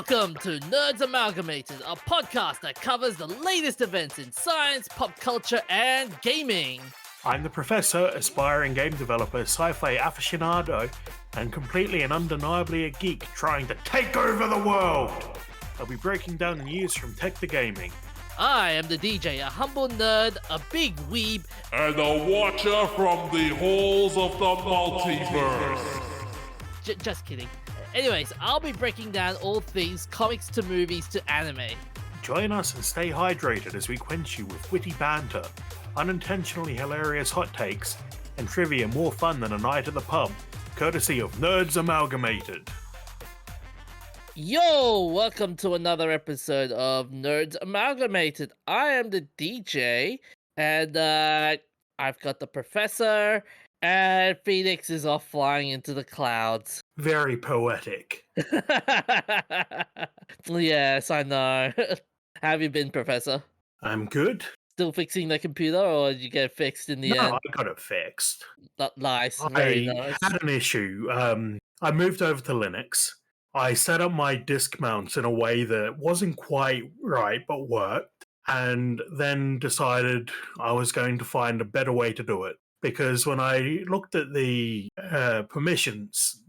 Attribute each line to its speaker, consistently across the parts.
Speaker 1: Welcome to Nerds Amalgamated, a podcast that covers the latest events in science, pop culture, and gaming.
Speaker 2: I'm the professor, aspiring game developer, sci-fi aficionado, and completely and undeniably a geek trying to take over the world. I'll be breaking down the news from tech to gaming.
Speaker 1: I am the DJ, a humble nerd, a big weeb,
Speaker 3: and a watcher from the halls of the multiverse.
Speaker 1: Just kidding. Anyways, I'll be breaking down all things comics to movies to anime.
Speaker 2: Join us and stay hydrated as we quench you with witty banter, unintentionally hilarious hot takes, and trivia more fun than a night at the pub, courtesy of Nerds Amalgamated.
Speaker 1: Yo, welcome to another episode of Nerds Amalgamated. I am the DJ, and I've got the professor, and Phoenix is off flying into the clouds.
Speaker 2: Very poetic.
Speaker 1: Yes, I know. How have you been, Professor?
Speaker 2: I'm good.
Speaker 1: Still fixing the computer, or did you get it fixed in the end?
Speaker 2: No, I got it fixed.
Speaker 1: Nice, very
Speaker 2: I
Speaker 1: nice.
Speaker 2: had an issue. I moved over to Linux. I set up my disk mounts in a way that wasn't quite right, but worked, and then decided I was going to find a better way to do it. Because when I looked at the permissions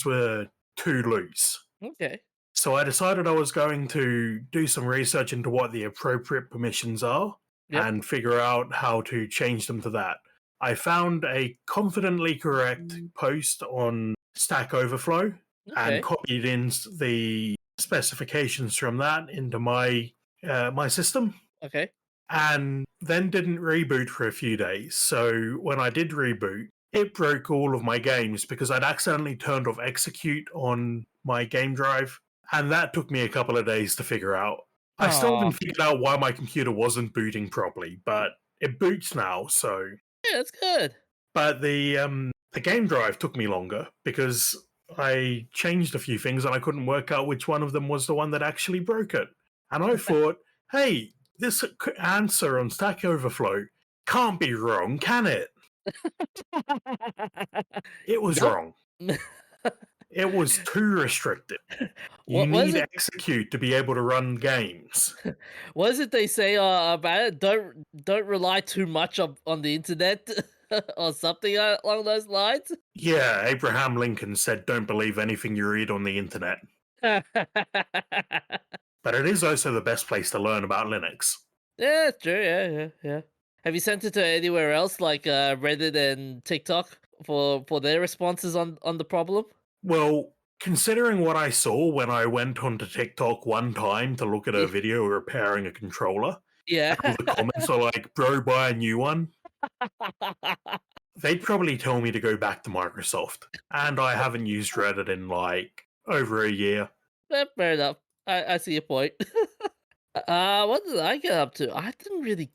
Speaker 2: were too loose.
Speaker 1: Okay.
Speaker 2: So I decided I was going to do some research into what the appropriate permissions are and figure out how to change them to that. I found a confidently correct post on Stack Overflow and copied in the specifications from that into my my system.
Speaker 1: Okay.
Speaker 2: And then didn't reboot for a few days. So when I did reboot, it broke all of my games because I'd accidentally turned off execute on my game drive, and that took me a couple of days to figure out. I still haven't figured out why my computer wasn't booting properly, but it boots now, so...
Speaker 1: Yeah, that's good.
Speaker 2: But the game drive took me longer because I changed a few things and I couldn't work out which one of them was the one that actually broke it. And I thought, hey, this answer on Stack Overflow can't be wrong, can it? It was wrong. It was too restricted. You need execute to be able to run games.
Speaker 1: What is it they say about it? Don't rely too much on the internet or something along those lines?
Speaker 2: Yeah, Abraham Lincoln said, don't believe anything you read on the internet. But it is also the best place to learn about Linux.
Speaker 1: Yeah, it's true. Yeah. Have you sent it to anywhere else, like Reddit and TikTok, for their responses on the problem?
Speaker 2: Well, considering what I saw when I went onto TikTok one time to look at a video repairing a controller,
Speaker 1: yeah,
Speaker 2: and the comments are like, bro, buy a new one. They'd probably tell me to go back to Microsoft. And I haven't used Reddit in like over a year.
Speaker 1: Fair enough. I see your point. What did I get up to? I didn't really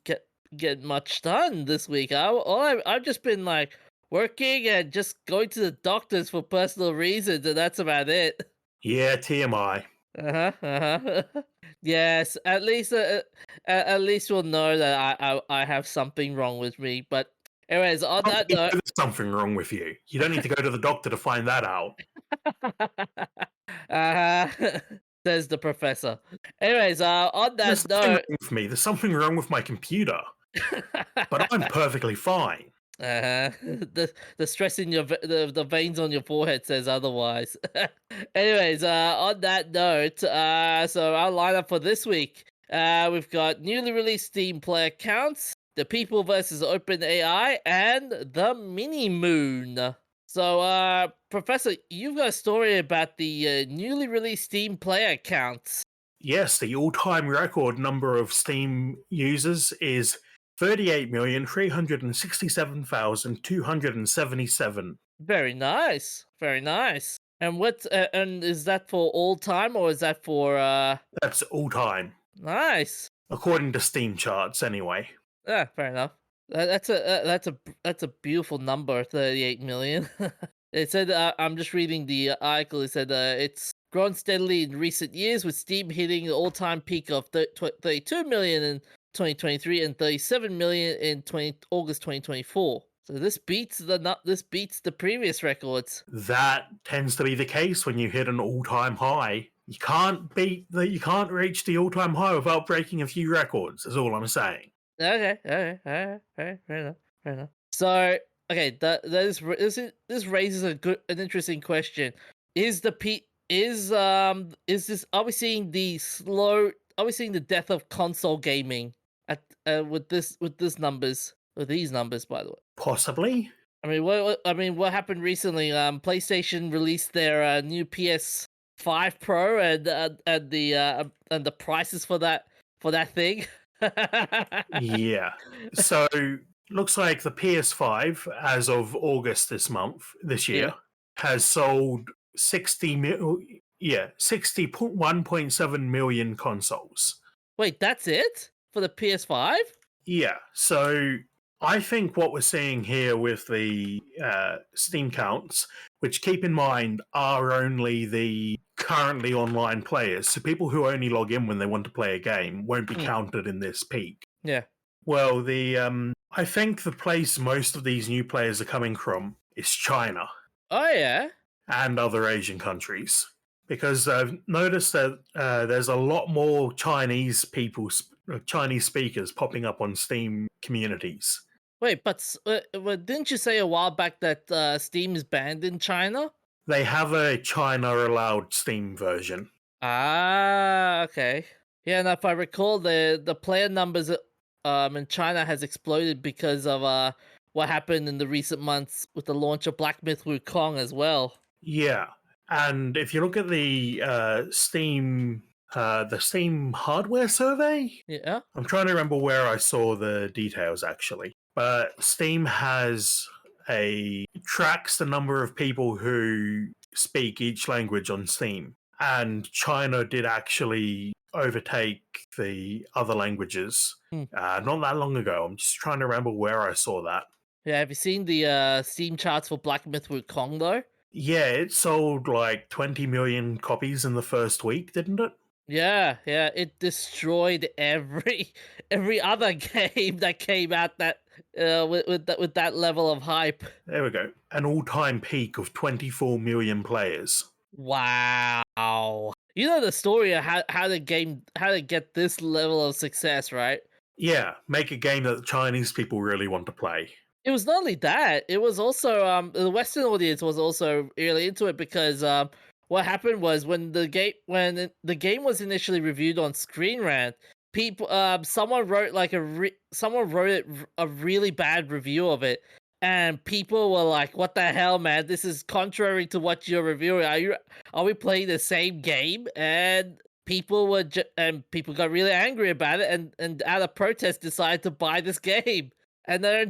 Speaker 1: get much done this week. I've just been like working and just going to the doctors for personal reasons, and that's about it.
Speaker 2: Yeah, TMI.
Speaker 1: Yes, at least we'll know that I have something wrong with me. But anyways, on that note,
Speaker 2: there's something wrong with you. You don't need to go to the doctor to find that out.
Speaker 1: Says the professor. Anyways, on that
Speaker 2: There's something
Speaker 1: note,
Speaker 2: wrong with me. There's something wrong with my computer, but I'm perfectly fine.
Speaker 1: The stress in the veins on your forehead says otherwise. Anyways, on that note, so our lineup for this week, we've got newly released Steam Playercounts, The People versus OpenAI, and the Mini Moon. So, Professor, you've got a story about the newly released Steam Playercounts.
Speaker 2: Yes, the all-time record number of Steam users is 38,367,277.
Speaker 1: Very nice. Very nice. And what? And is that for all time, or is that for?
Speaker 2: That's all-time.
Speaker 1: Nice.
Speaker 2: According to Steam charts, anyway.
Speaker 1: Yeah, fair enough. That's a beautiful number, 38 million. It said, I'm just reading the article. It said it's grown steadily in recent years, with Steam hitting the all-time peak of 32 million in 2023 and 37 million in August 2024. So this beats the previous records.
Speaker 2: That tends to be the case when you hit an all-time high. You can't you can't reach the all-time high without breaking a few records. Is all I'm saying.
Speaker 1: Okay, alright, fair enough, fair enough. So, okay, this raises an interesting question. Is the P is this are we seeing the death of console gaming at with these numbers, by the way?
Speaker 2: Possibly.
Speaker 1: I mean, what happened recently? PlayStation released their new PS5 Pro, and the prices for that thing.
Speaker 2: Yeah. So looks like the PS5, as of August this
Speaker 1: Yeah.
Speaker 2: year, has sold 61.7 million consoles.
Speaker 1: Wait, that's it for the PS5?
Speaker 2: Yeah. So I think what we're seeing here with the Steam counts, which keep in mind are only the currently online players, so people who only log in when they want to play a game won't be counted in this peak.
Speaker 1: Yeah.
Speaker 2: Well, I think the place most of these new players are coming from is China
Speaker 1: Oh yeah.
Speaker 2: and other Asian countries, because I've noticed that there's a lot more Chinese Chinese speakers popping up on Steam communities.
Speaker 1: Wait, but didn't you say a while back that Steam is banned in China?
Speaker 2: They have a China allowed Steam version.
Speaker 1: Ah, okay. Yeah, and if I recall, the player numbers in China has exploded because of what happened in the recent months with the launch of Black Myth Wukong as well.
Speaker 2: Yeah, and if you look at the Steam hardware survey,
Speaker 1: Yeah.
Speaker 2: I'm trying to remember where I saw the details actually, but Steam tracks the number of people who speak each language on Steam, and China did actually overtake the other languages not that long ago. I'm just trying to remember where I saw that.
Speaker 1: Yeah, have you seen the Steam charts for Black Myth Wukong though?
Speaker 2: Yeah, it sold like 20 million copies in the first week, didn't it?
Speaker 1: Yeah, it destroyed every other game that came out that with that level of hype.
Speaker 2: There we go. An all-time peak of 24 million players.
Speaker 1: Wow. You know the story of how to get this level of success, right?
Speaker 2: Yeah, make a game that the Chinese people really want to play.
Speaker 1: It was not only that, it was also the Western audience was also really into it because what happened was when the game was initially reviewed on Screen Rant, people someone wrote a really bad review of it, and people were like, "What the hell, man? This is contrary to what you're reviewing. Are we playing the same game?" And people got really angry about it, and out of protest decided to buy this game. And are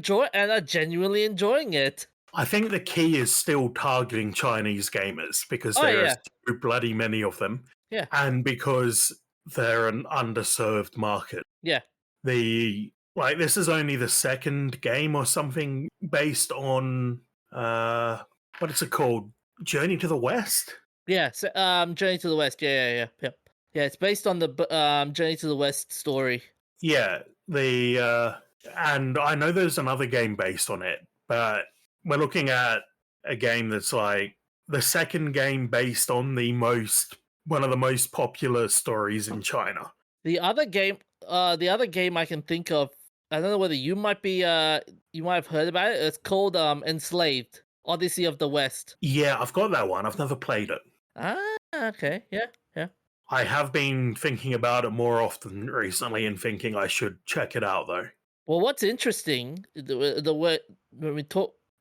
Speaker 1: genuinely enjoying it.
Speaker 2: I think the key is still targeting Chinese gamers because there are so bloody many of them.
Speaker 1: Yeah.
Speaker 2: And because they're an underserved market.
Speaker 1: Yeah.
Speaker 2: This is only the second game or something based on what is it called? Journey to the West?
Speaker 1: Yeah, so, Journey to the West. Yeah. Yeah, it's based on the Journey to the West story.
Speaker 2: Yeah, and I know there's another game based on it, but we're looking at a game that's like the second game based on one of the most popular stories in China.
Speaker 1: The other game I can think of, I don't know whether you might have heard about it. It's called Enslaved: Odyssey of the West.
Speaker 2: Yeah, I've got that one. I've never played it.
Speaker 1: Ah, okay. Yeah.
Speaker 2: I have been thinking about it more often recently and thinking I should check it out though.
Speaker 1: Well, what's interesting, the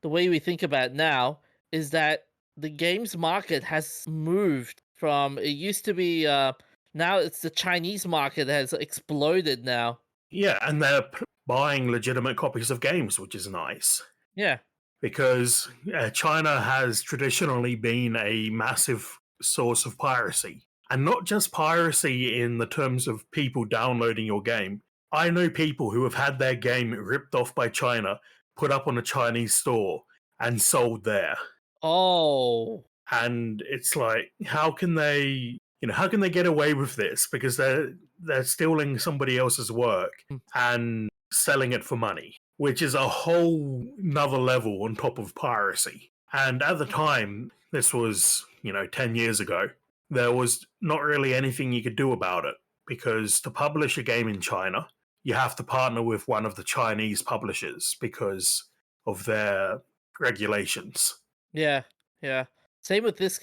Speaker 1: way we think about it now, is that the games market has moved from it used to be. Now it's the Chinese market that has exploded now.
Speaker 2: Yeah, and they're buying legitimate copies of games, which is nice.
Speaker 1: Yeah,
Speaker 2: because China has traditionally been a massive source of piracy, and not just piracy in the terms of people downloading your game. I know people who have had their game ripped off by China, put up on a Chinese store, and sold there.
Speaker 1: Oh.
Speaker 2: And it's like, how can they get away with this? Because they're stealing somebody else's work and selling it for money, which is a whole nother level on top of piracy. And at the time, this was, 10 years ago, there was not really anything you could do about it because to publish a game in China, you have to partner with one of the Chinese publishers because of their regulations.
Speaker 1: Yeah, yeah. Same with this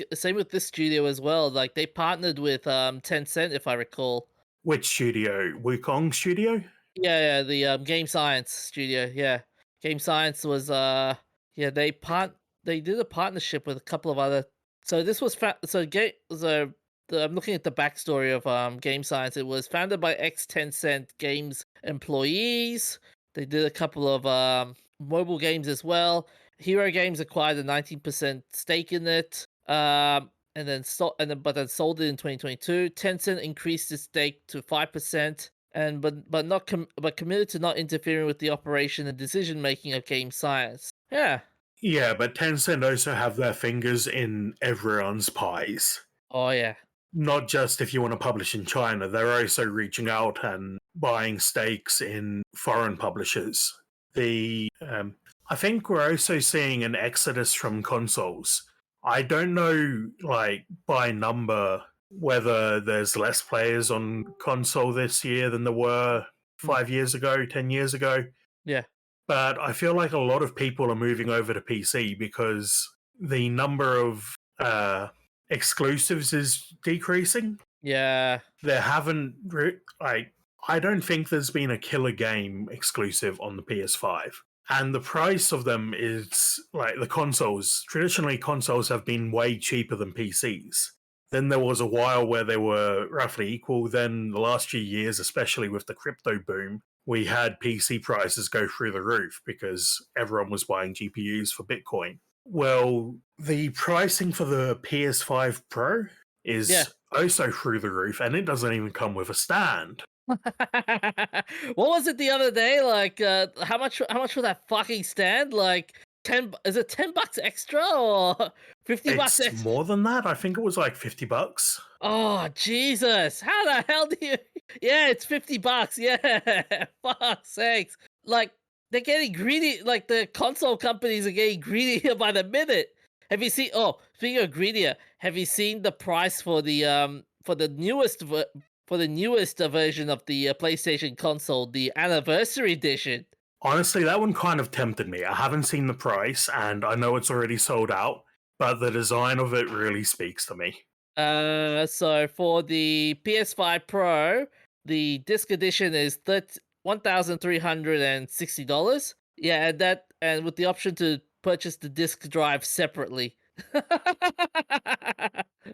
Speaker 1: studio as well. Like they partnered with Tencent, if I recall.
Speaker 2: Which studio? Wukong Studio?
Speaker 1: Yeah, the Game Science studio. Yeah, Game Science was yeah they did a partnership with a couple of other. So this was I'm looking at the backstory of Game Science. It was founded by ex Tencent Games employees. They did a couple of mobile games as well. Hero Games acquired a 19% stake in it. But then sold it in 2022. Tencent increased its stake to 5%, and but committed to not interfering with the operation and decision making of Game Science. Yeah.
Speaker 2: Yeah, but Tencent also have their fingers in everyone's pies.
Speaker 1: Oh yeah.
Speaker 2: Not just if you want to publish in China, they're also reaching out and buying stakes in foreign publishers. I think we're also seeing an exodus from consoles. I don't know, like, by number, whether there's less players on console this year than there were 5 years ago, 10 years ago.
Speaker 1: Yeah.
Speaker 2: But I feel like a lot of people are moving over to PC because the number of exclusives is decreasing.
Speaker 1: Yeah.
Speaker 2: There I don't think there's been a killer game exclusive on the PS5. And the price of them is like the consoles. Traditionally, consoles have been way cheaper than PCs. Then there was a while where they were roughly equal. Then the last few years, especially with the crypto boom, we had PC prices go through the roof because everyone was buying GPUs for Bitcoin. Well, the pricing for the PS5 Pro is also through the roof, and it doesn't even come with a stand.
Speaker 1: What was it the other day? Like, how much for that fucking stand? Like, 10? Is it $10 extra or $50
Speaker 2: It's
Speaker 1: extra?
Speaker 2: more than that. I think it was like $50.
Speaker 1: Oh Jesus! How the hell do you? Yeah, it's $50. Yeah, fuck's sakes! Like they're getting greedy. Like the console companies are getting greedier by the minute. Have you seen? Oh, speaking of greedier, have you seen the price for the newest version of the PlayStation console, the Anniversary Edition?
Speaker 2: Honestly, that one kind of tempted me. I haven't seen the price, and I know it's already sold out, but the design of it really speaks to me.
Speaker 1: So for the PS5 Pro, the disc edition is $1,360. Yeah, and with the option to purchase the disc drive separately.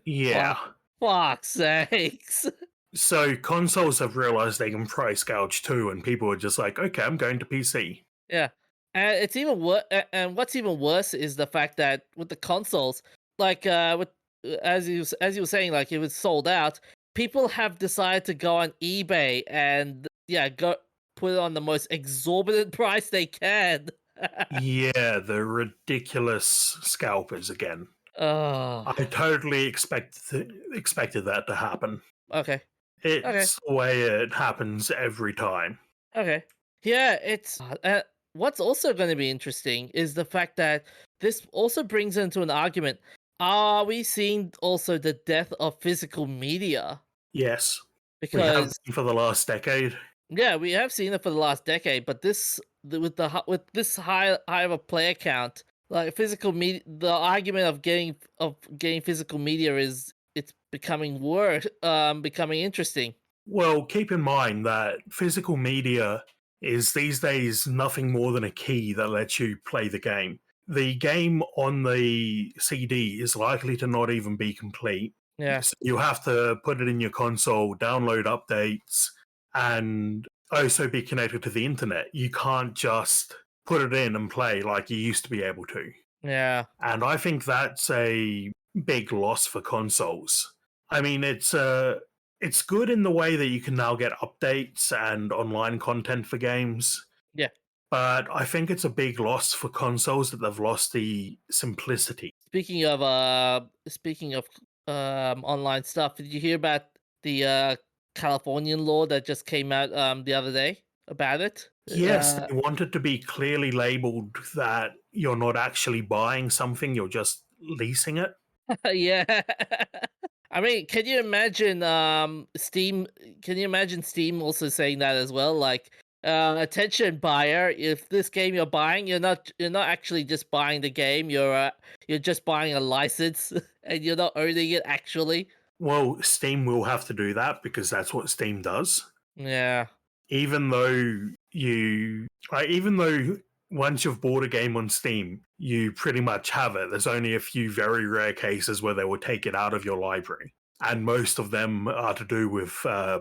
Speaker 2: Yeah.
Speaker 1: Fuck's sakes.
Speaker 2: So consoles have realized they can price gouge too, and people are just like, okay, I'm going to PC.
Speaker 1: Yeah, and it's even worse. And what's even worse is the fact that with the consoles, like with as you were saying, like it was sold out. People have decided to go on eBay and go put it on the most exorbitant price they can.
Speaker 2: Yeah, the ridiculous scalpers again.
Speaker 1: Oh,
Speaker 2: I totally expected that to happen.
Speaker 1: okay.
Speaker 2: It's the way it happens every time.
Speaker 1: Okay. Yeah, it's what's also going to be interesting is the fact that this also brings into an argument. Are we seeing also the death of physical media?
Speaker 2: Yes, we have
Speaker 1: Because
Speaker 2: for the last decade.
Speaker 1: yeah, we have seen it for the last decade, but with this high of a player count, like physical media, the argument of getting physical media it's becoming becoming interesting.
Speaker 2: Well, keep in mind that physical media is these days nothing more than a key that lets you play the game. The game on the CD is likely to not even be complete.
Speaker 1: Yeah.
Speaker 2: So you have to put it in your console, download updates, and also be connected to the internet. You can't just put it in and play like you used to be able to.
Speaker 1: Yeah.
Speaker 2: And I think that's a big loss for consoles. I mean, it's good in the way that you can now get updates and online content for games.
Speaker 1: Yeah.
Speaker 2: But I think it's a big loss for consoles that they've lost the simplicity.
Speaker 1: Speaking of online stuff, did you hear about the Californian law that just came out the other day about it?
Speaker 2: Yes, they want it to be clearly labeled that you're not actually buying something, you're just leasing it.
Speaker 1: Yeah. I mean, can you imagine Steam? Can you imagine Steam also saying that as well? Like, attention buyer, if this game you're buying, you're not actually just buying the game. You're just buying a license, and you're not owning it actually.
Speaker 2: Well, Steam will have to do that because that's what Steam does.
Speaker 1: Yeah.
Speaker 2: Even though even though once you've bought a game on Steam, you pretty much have it. There's only a few very rare cases where they will take it out of your library, and most of them are to do with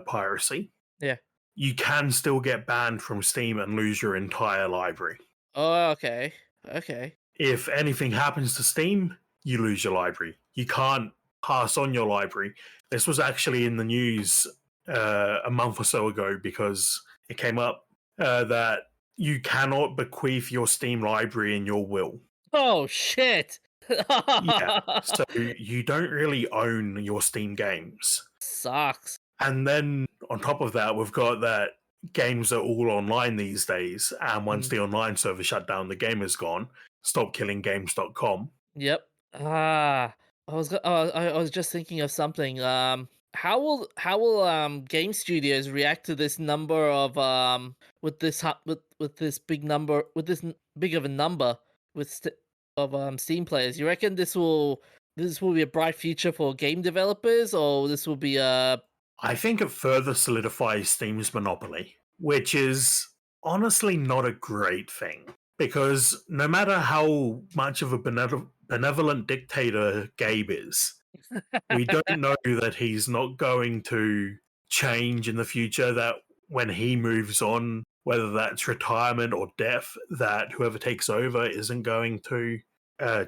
Speaker 2: piracy.
Speaker 1: Yeah.
Speaker 2: You can still get banned from Steam and lose your entire library.
Speaker 1: Oh, okay. Okay.
Speaker 2: If anything happens to Steam, you lose your library. You can't pass on your library. This was actually in the news a month or so ago because it came up that you cannot bequeath your Steam library in your will.
Speaker 1: Oh shit.
Speaker 2: Yeah, so you don't really own your Steam games.
Speaker 1: Sucks.
Speaker 2: And then on top of that, we've got that games are all online these days, and once the online server shut down, the game is gone. Stopkillinggames.com.
Speaker 1: Yep. I was just thinking of something. How will game studios react to this number of with this big number with big of a number of Steam players? You reckon this will be a bright future for game developers, or this will be
Speaker 2: I think it further solidifies Steam's monopoly, which is honestly not a great thing. Because no matter how much of a benevolent dictator Gabe is, we don't know that he's not going to change in the future, that when he moves on, whether that's retirement or death, that whoever takes over isn't going to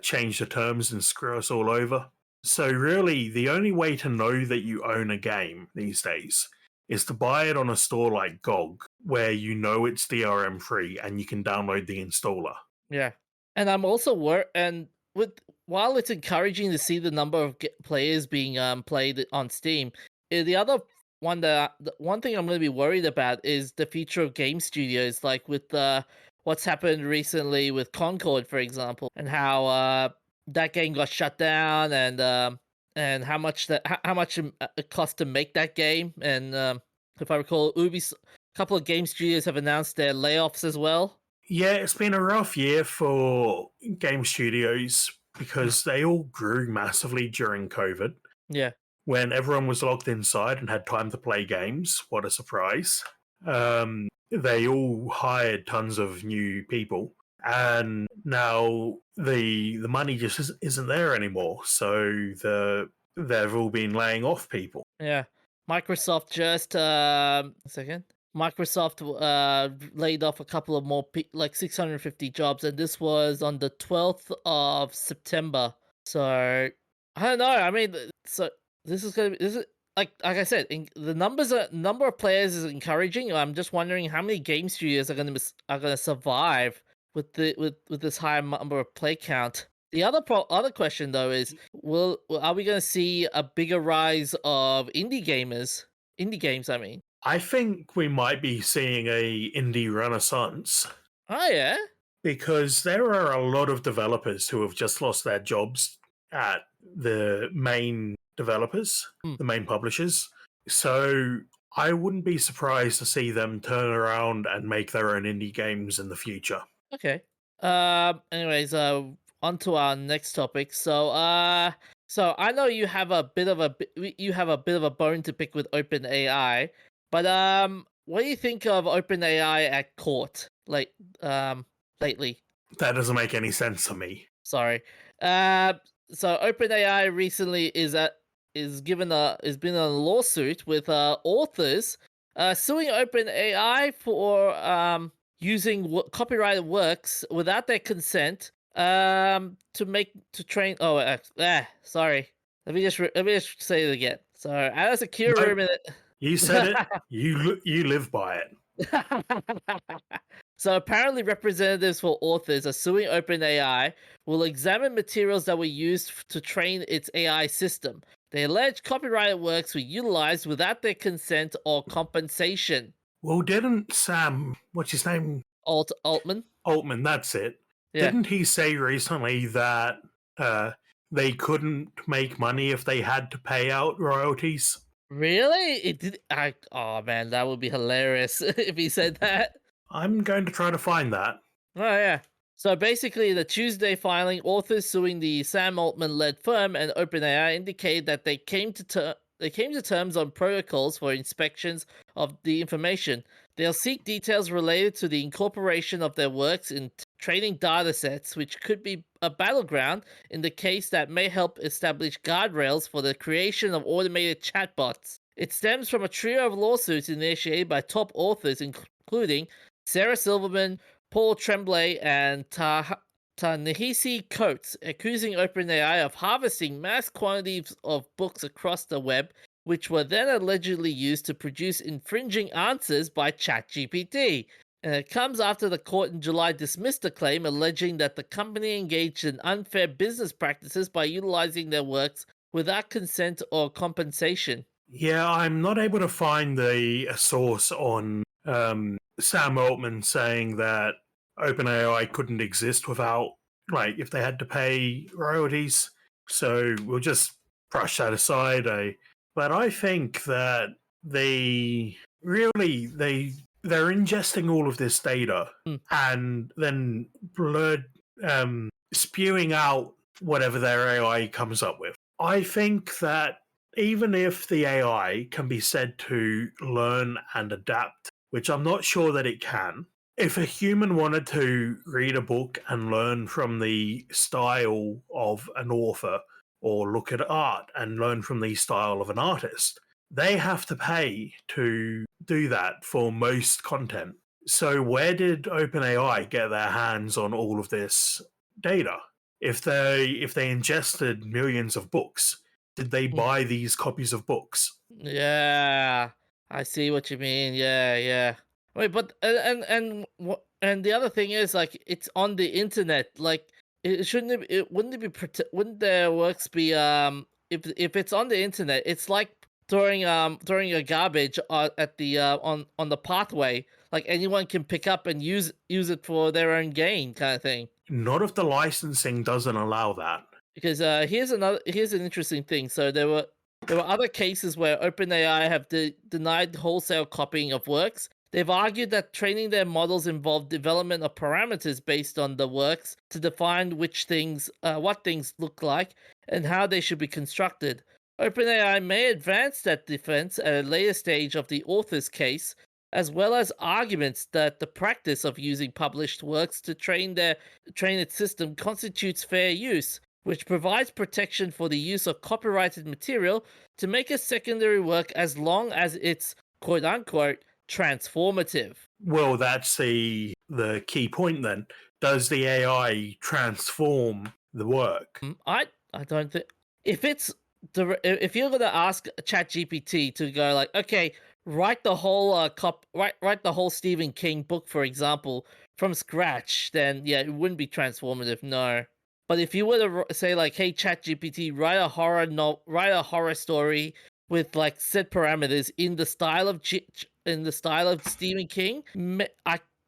Speaker 2: change the terms and screw us all over. So really, the only way to know that you own a game these days is to buy it on a store like GOG, where you know it's DRM free and you can download the installer.
Speaker 1: Yeah, and I'm also while it's encouraging to see the number of players being played on Steam, the one thing I'm going to be worried about is the future of game studios, like with what's happened recently with Concord, for example, and how that game got shut down, and how much it cost to make that game, and if I recall, a couple of game studios have announced their layoffs as well.
Speaker 2: Yeah, it's been a rough year for game studios because they all grew massively during COVID.
Speaker 1: Yeah.
Speaker 2: When everyone was locked inside and had time to play games. What a surprise. They all hired tons of new people, and now the money just isn't there anymore. So they've all been laying off people.
Speaker 1: Yeah. Microsoft just Microsoft laid off a couple of more like 650 jobs, and this was on the 12th of September. So I don't know. I mean, so this is like I said, the number of players is encouraging. I'm just wondering how many game studios are gonna survive with this high number of play count. The other question though is, are we going to see a bigger rise of indie games? I mean.
Speaker 2: I think we might be seeing a indie renaissance.
Speaker 1: Oh yeah,
Speaker 2: because there are a lot of developers who have just lost their jobs at the main developers, the main publishers. So I wouldn't be surprised to see them turn around and make their own indie games in the future.
Speaker 1: Okay. Anyways, on to our next topic. So so I know you have a bit of a bone to pick with OpenAI, but what do you think of OpenAI at court, like lately?
Speaker 2: That doesn't make any sense to me.
Speaker 1: Sorry. So OpenAI recently is been in a lawsuit with authors suing OpenAI for using copyrighted works without their consent to train. Sorry. Let me just say it again. So at a secure room.
Speaker 2: You said it. You live by it.
Speaker 1: So apparently representatives for authors are suing OpenAI will examine materials that were used to train its AI system. They allege copyrighted works were utilized without their consent or compensation.
Speaker 2: Well, didn't Sam, what's his name?
Speaker 1: Altman?
Speaker 2: Altman, that's it. Yeah. Didn't he say recently that they couldn't make money if they had to pay out royalties.
Speaker 1: Really? It did. Oh man, that would be hilarious if he said that.
Speaker 2: I'm going to try to find that.
Speaker 1: Oh yeah. So basically, the Tuesday filing, authors suing the Sam Altman-led firm and OpenAI indicated that they came to terms on protocols for inspections of the information. They'll seek details related to the incorporation of their works in training datasets, which could be a battleground in the case that may help establish guardrails for the creation of automated chatbots. It stems from a trio of lawsuits initiated by top authors, including Sarah Silverman, Paul Tremblay, and Ta-Nehisi Coates, accusing OpenAI of harvesting mass quantities of books across the web, which were then allegedly used to produce infringing answers by ChatGPT. And it comes after the court in July dismissed the claim, alleging that the company engaged in unfair business practices by utilizing their works without consent or compensation.
Speaker 2: Yeah, I'm not able to find a source on Sam Altman saying that OpenAI couldn't exist without, like, if they had to pay royalties. So we'll just brush that aside. But I think that they really they're ingesting all of this data and then spewing out whatever their AI comes up with. I think that even if the AI can be said to learn and adapt, which I'm not sure that it can, if a human wanted to read a book and learn from the style of an author or look at art and learn from the style of an artist, they have to pay to do that for most content. So where did OpenAI get their hands on all of this data? If they ingested millions of books, did they buy these copies of books?
Speaker 1: Yeah, I see what you mean. Yeah, yeah. Wait, but and the other thing is, like, it's on the internet. Like, it shouldn't it wouldn't it be wouldn't their works be if it's on the internet, it's like throwing a garbage at the on the pathway. Like anyone can pick up and use it for their own gain, kind of thing.
Speaker 2: Not if the licensing doesn't allow that.
Speaker 1: Because here's an interesting thing. So there were other cases where OpenAI have denied wholesale copying of works. They've argued that training their models involved development of parameters based on the works to define what things look like and how they should be constructed. OpenAI may advance that defense at a later stage of the author's case, as well as arguments that the practice of using published works to train its system constitutes fair use, which provides protection for the use of copyrighted material to make a secondary work as long as it's quote-unquote transformative.
Speaker 2: Well, that's the key point then. Does the AI transform the work?
Speaker 1: I don't think if you're gonna ask ChatGPT to go like, okay, write the whole write the whole Stephen King book, for example, from scratch, then yeah, it wouldn't be transformative, no. But if you were to say like, hey, ChatGPT, write a horror story with like set parameters in the style of Stephen King,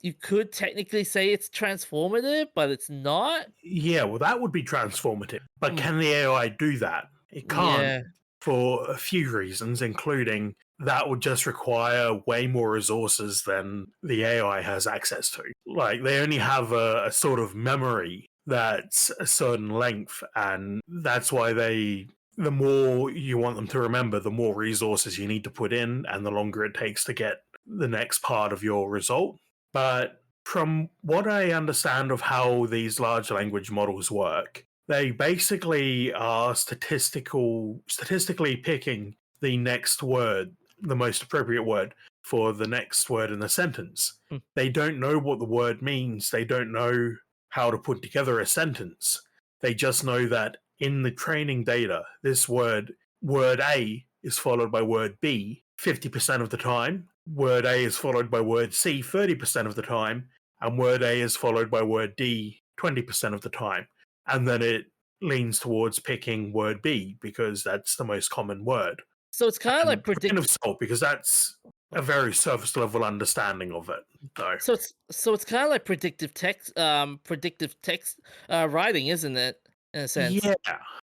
Speaker 1: you could technically say it's transformative, but it's not.
Speaker 2: Yeah, well, that would be transformative. But can the AI do that? It can't,
Speaker 1: Yeah.
Speaker 2: for a few reasons, including that would just require way more resources than the AI has access to. Like, they only have a sort of memory that's a certain length, and that's why the more you want them to remember, the more resources you need to put in, and the longer it takes to get the next part of your result. But from what I understand of how these large language models work, they basically are statistically picking the next word, the most appropriate word for the next word in the sentence. They don't know what the word means. They don't know how to put together a sentence. They just know that in the training data, this word A is followed by word B 50% of the time, word A is followed by word C 30% of the time, and word A is followed by word D 20% of the time. And then it leans towards picking word B because that's the most common word.
Speaker 1: So it's kind of like
Speaker 2: predictive salt, because that's a very surface level understanding of it.
Speaker 1: So it's kind of like predictive text writing, isn't it? in a sense.
Speaker 2: Yeah,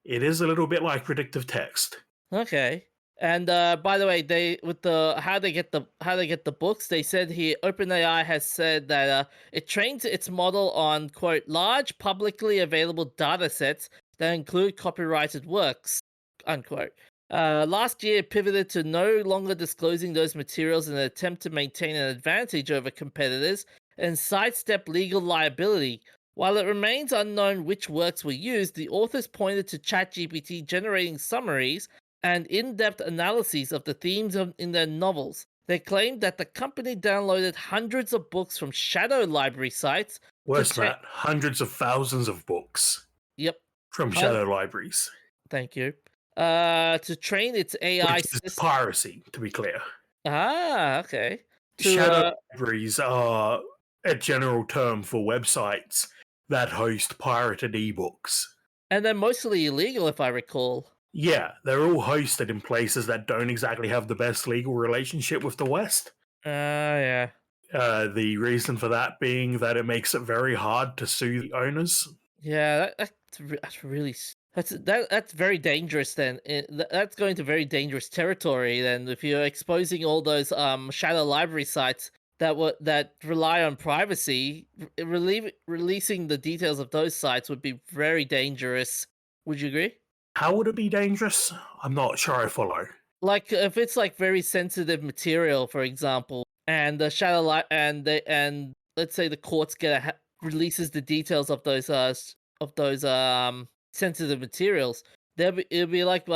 Speaker 2: it is a little bit like predictive text.
Speaker 1: Okay. And by the way, they with the how they get the books, they said here OpenAI has said that it trains its model on quote large publicly available data sets that include copyrighted works unquote. Last year, it pivoted to no longer disclosing those materials in an attempt to maintain an advantage over competitors and sidestep legal liability. While it remains unknown which works were used, the authors pointed to ChatGPT generating summaries and in-depth analyses of the themes in their novels. They claimed that the company downloaded hundreds of books from shadow library sites to
Speaker 2: Worse than that, hundreds of thousands of books
Speaker 1: yep,
Speaker 2: from
Speaker 1: hun-
Speaker 2: shadow libraries,
Speaker 1: thank you. To train its AI
Speaker 2: which is
Speaker 1: system.
Speaker 2: piracy, to be clear.
Speaker 1: Ah, okay. To
Speaker 2: Shadow libraries are a general term for websites that host pirated ebooks.
Speaker 1: and they're mostly illegal, if I recall.
Speaker 2: Yeah, they're all hosted in places that don't exactly have the best legal relationship with the West.
Speaker 1: Yeah.
Speaker 2: The reason for that being that it makes it very hard to sue the owners.
Speaker 1: Yeah, that's really that's very dangerous. Then that's going to very dangerous territory. Then if you're exposing all those shadow library sites that rely on privacy, releasing the details of those sites would be very dangerous. Would you agree?
Speaker 2: How would it be dangerous? I'm not sure I follow.
Speaker 1: Like if it's like very sensitive material, for example, and the shadow light and let's say the courts releases the details of those sensitive materials, it'll be like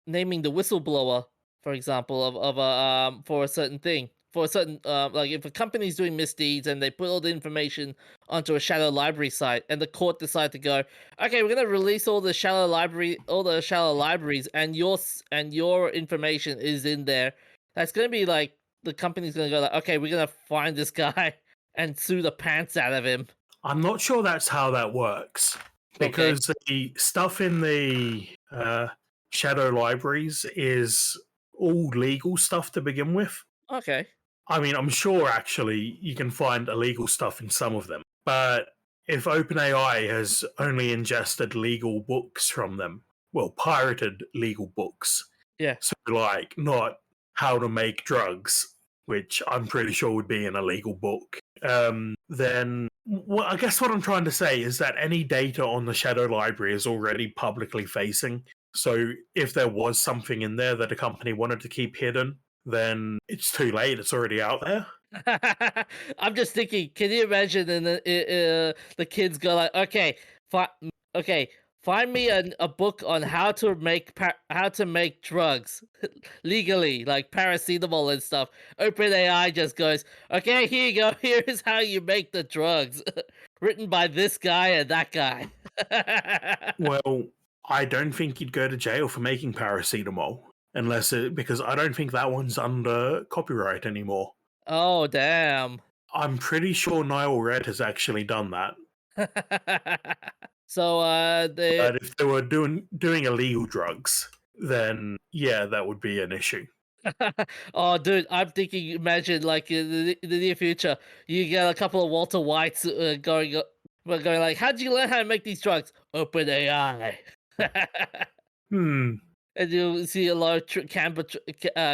Speaker 1: naming the whistleblower, for example, of a for a certain thing. For a certain like if a company's doing misdeeds and they put all the information onto a shadow library site and the court decide to go, okay, we're gonna release all the shadow libraries, and your information is in there. That's gonna be like the company's gonna go like, okay, we're gonna find this guy and sue the pants out of him.
Speaker 2: I'm not sure that's how that works.
Speaker 1: Okay.
Speaker 2: Because the stuff in the shadow libraries is all legal stuff to begin with.
Speaker 1: Okay.
Speaker 2: I mean, I'm sure actually you can find illegal stuff in some of them, but if OpenAI has only ingested legal books from them, well, pirated legal books,
Speaker 1: Yeah.
Speaker 2: so like not how to make drugs, which I'm pretty sure would be an illegal book, then well, I guess what I'm trying to say is that any data on the shadow library is already publicly facing. So if there was something in there that a company wanted to keep hidden, then it's too late. It's already out there.
Speaker 1: I'm just thinking, can you imagine the kids go like, okay, okay, find me a book on how to make drugs legally, like paracetamol and stuff. OpenAI just goes, okay, here you go. Here is how you make the drugs, written by this guy and that guy.
Speaker 2: Well, I don't think you'd go to jail for making paracetamol because I don't think that one's under copyright anymore.
Speaker 1: Oh damn.
Speaker 2: I'm pretty sure Nile Red has actually done that.
Speaker 1: So they
Speaker 2: But if they were doing illegal drugs, then yeah, that would be an issue.
Speaker 1: oh, dude, I'm thinking. Imagine, like in the near future, you get a couple of Walter Whites going like, "How'd you learn how to make these drugs?" Open AI.
Speaker 2: Hmm.
Speaker 1: And you'll see a lot of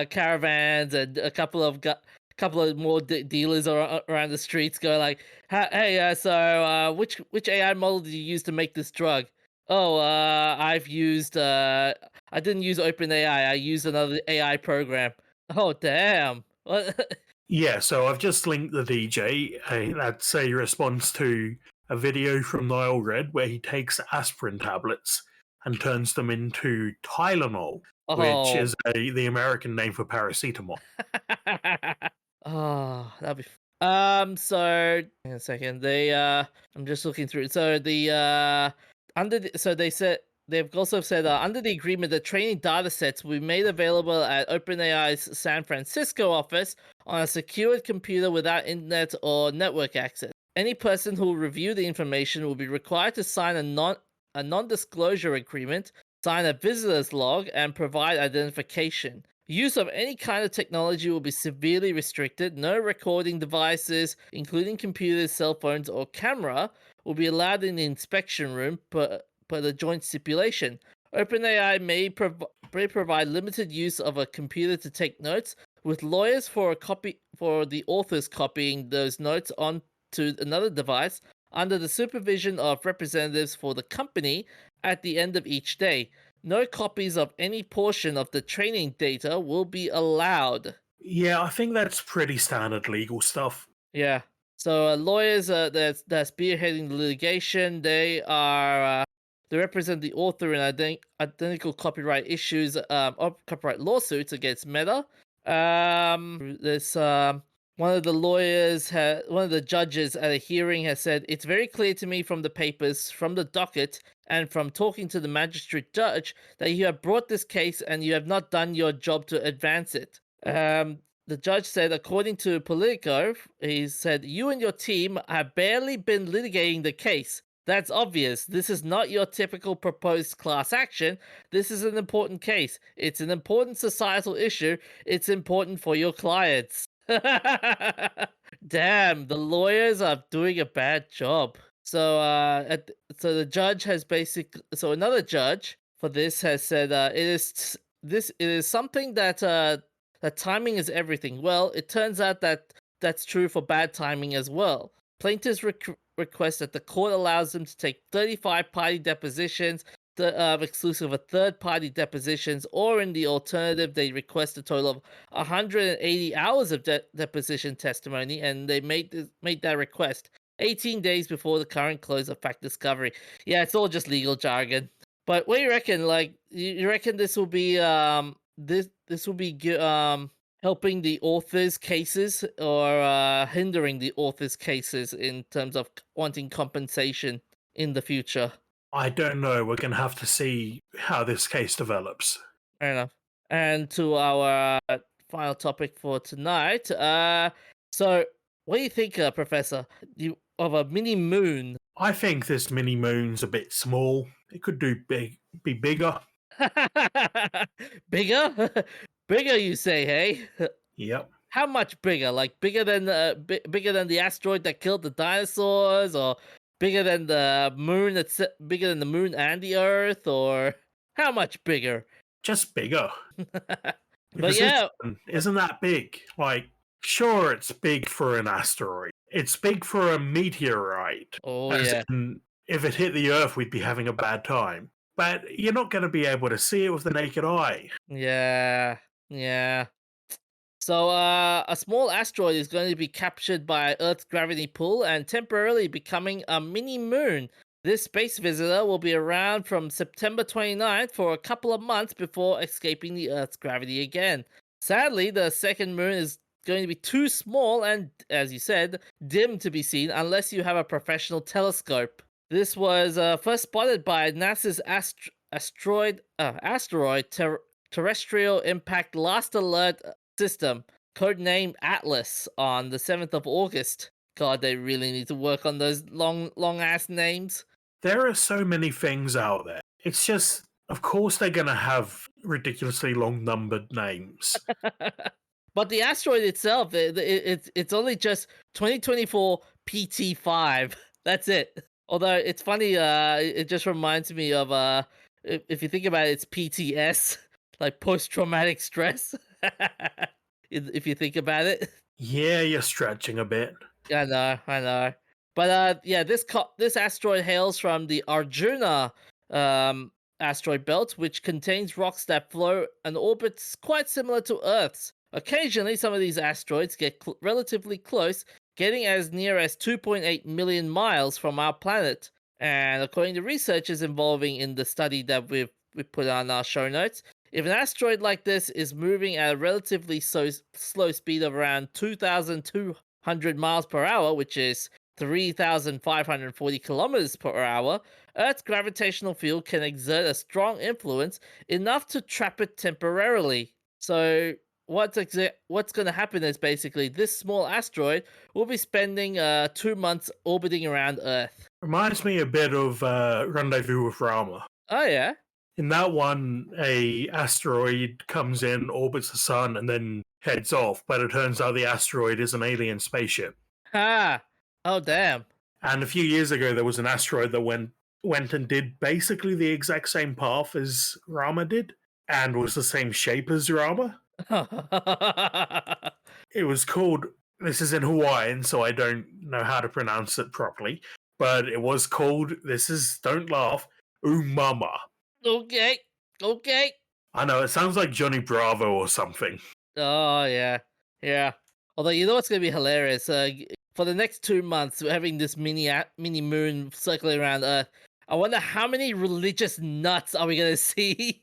Speaker 1: caravans and a couple of more dealers around the streets go like, "Hey, so which AI model did you use to make this drug?" Oh, I've used I didn't use OpenAI. I used another AI program. Oh, damn. What?
Speaker 2: Yeah, so I've just linked the DJ. That's a response to a video from Nile Red where he takes aspirin tablets and turns them into Tylenol, which
Speaker 1: Oh.
Speaker 2: is the American name for paracetamol.
Speaker 1: Oh, that'd be so hang on a second. I'm just looking through. So so they've also said under the agreement that training data sets will be made available at OpenAI's San Francisco office on a secured computer without internet or network access. Any person who will review the information will be required to sign a non-disclosure agreement, sign a visitor's log, and provide identification. Use of any kind of technology will be severely restricted. No recording devices, including computers, cell phones, or camera, will be allowed in the inspection room the joint stipulation. OpenAI may provide limited use of a computer to take notes, with lawyers for the authors copying those notes onto another device under the supervision of representatives for the company at the end of each day. No copies of any portion of the training data will be allowed.
Speaker 2: Yeah, I think that's pretty standard legal stuff.
Speaker 1: Yeah. So lawyers that's spearheading the litigation, they represent the author in identical copyright issues of copyright lawsuits against Meta. This one of the judges at a hearing has said, "It's very clear to me from the papers, from the docket, and from talking to the magistrate judge that you have brought this case and you have not done your job to advance it." The judge said, according to Politico, he said, "You and your team have barely been litigating the case. That's obvious. This is not your typical proposed class action. This is an important case. It's an important societal issue. It's important for your clients." Damn, the lawyers are doing a bad job. So, the judge has another judge for this has said, it is something that timing is everything. Well, it turns out that that's true for bad timing as well. Plaintiffs request that the court allows them to take 35 party depositions, exclusive of third-party depositions, or in the alternative, they request a total of 180 hours of deposition testimony, and they made that request 18 days before the current close of fact discovery. Yeah, it's all just legal jargon. But what do you reckon? Like, you reckon this will be this will be helping the authors' cases or hindering the authors' cases in terms of wanting compensation in the future?
Speaker 2: I don't know. We're going to have to see how this case develops.
Speaker 1: Fair enough. And to our final topic for tonight. So, what do you think, Professor, of a mini moon?
Speaker 2: I think this mini moon's a bit small. It could be bigger.
Speaker 1: Bigger? Bigger, you say, hey?
Speaker 2: Yep.
Speaker 1: How much bigger? Like bigger than the asteroid that killed the dinosaurs, or bigger than the moon bigger than the moon and the Earth, or how much bigger?
Speaker 2: Just bigger.
Speaker 1: But yeah,
Speaker 2: isn't that big? Like, sure, it's big for an asteroid. It's big for a meteorite.
Speaker 1: Oh yeah.
Speaker 2: If it hit the Earth, we'd be having a bad time. But you're not going to be able to see it with the naked eye.
Speaker 1: Yeah. So, a small asteroid is going to be captured by Earth's gravity pull and temporarily becoming a mini moon. This space visitor will be around from September 29th for a couple of months before escaping the Earth's gravity again. Sadly, the second moon is going to be too small and, as you said, dim to be seen unless you have a professional telescope. This was first spotted by NASA's asteroid terrestrial impact last alert system, codenamed Atlas, on the 7th of August. God, they really need to work on those long ass names.
Speaker 2: There are so many things out there. It's just, of course, they're going to have ridiculously long numbered names.
Speaker 1: But the asteroid itself, it's only just 2024 PT5. That's it. Although it's funny, it just reminds me of if you think about it, it's PTS, like post-traumatic stress. If you think about it.
Speaker 2: Yeah, you're stretching a bit.
Speaker 1: I know. But yeah, this asteroid hails from the Arjuna asteroid belt, which contains rocks that flow and orbits quite similar to Earth's. Occasionally, some of these asteroids get relatively close, getting as near as 2.8 million miles from our planet. And according to researchers involving in the study that we put on our show notes, if an asteroid like this is moving at a relatively slow speed of around 2,200 miles per hour, which is 3,540 kilometers per hour, Earth's gravitational field can exert a strong influence enough to trap it temporarily. So what's going to happen is basically this small asteroid will be spending 2 months orbiting around Earth.
Speaker 2: Reminds me a bit of Rendezvous with Rama.
Speaker 1: Oh yeah.
Speaker 2: In that one, a asteroid comes in, orbits the sun, and then heads off. But it turns out the asteroid is an alien spaceship.
Speaker 1: Ha! Oh damn.
Speaker 2: And a few years ago, there was an asteroid that went went and did basically the exact same path as Rama did and was the same shape as Rama. It was called, this is in Hawaiian, so I don't know how to pronounce it properly, but it was called, don't laugh, Umama.
Speaker 1: Okay. Okay.
Speaker 2: I know, it sounds like Johnny Bravo or something.
Speaker 1: Oh yeah, yeah. Although you know what's gonna be hilarious? For the next 2 months, we're having this mini moon circling around Earth. I wonder how many religious nuts are we gonna see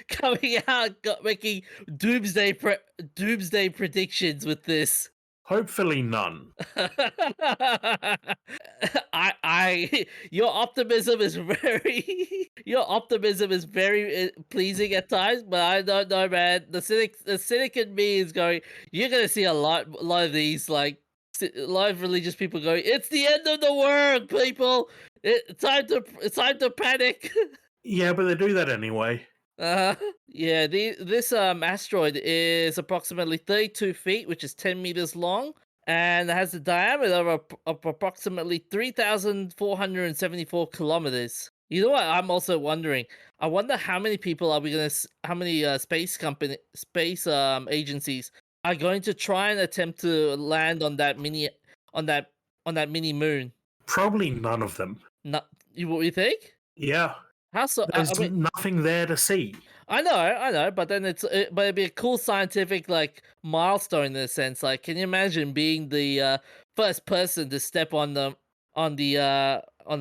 Speaker 1: coming out, making doomsday predictions with this.
Speaker 2: Hopefully none.
Speaker 1: Your optimism is very pleasing at times, but I don't know, man. The cynic in me is going. You're gonna see a lot of these like a lot of religious people going. It's the end of the world, people. It's time to panic.
Speaker 2: Yeah, but they do that anyway.
Speaker 1: Yeah. This asteroid is approximately 32 feet, which is 10 meters long, and it has a diameter of approximately 3,474 kilometers. You know what? I'm also wondering. I wonder how many people are we gonna, how many space agencies are going to try and attempt to land on that on that mini moon.
Speaker 2: Probably none of them.
Speaker 1: Not you? What you think?
Speaker 2: Yeah,
Speaker 1: How so?
Speaker 2: there's nothing there to see.
Speaker 1: I know, but then but it'd be a cool scientific like milestone in a sense. Like, can you imagine being the first person to step on the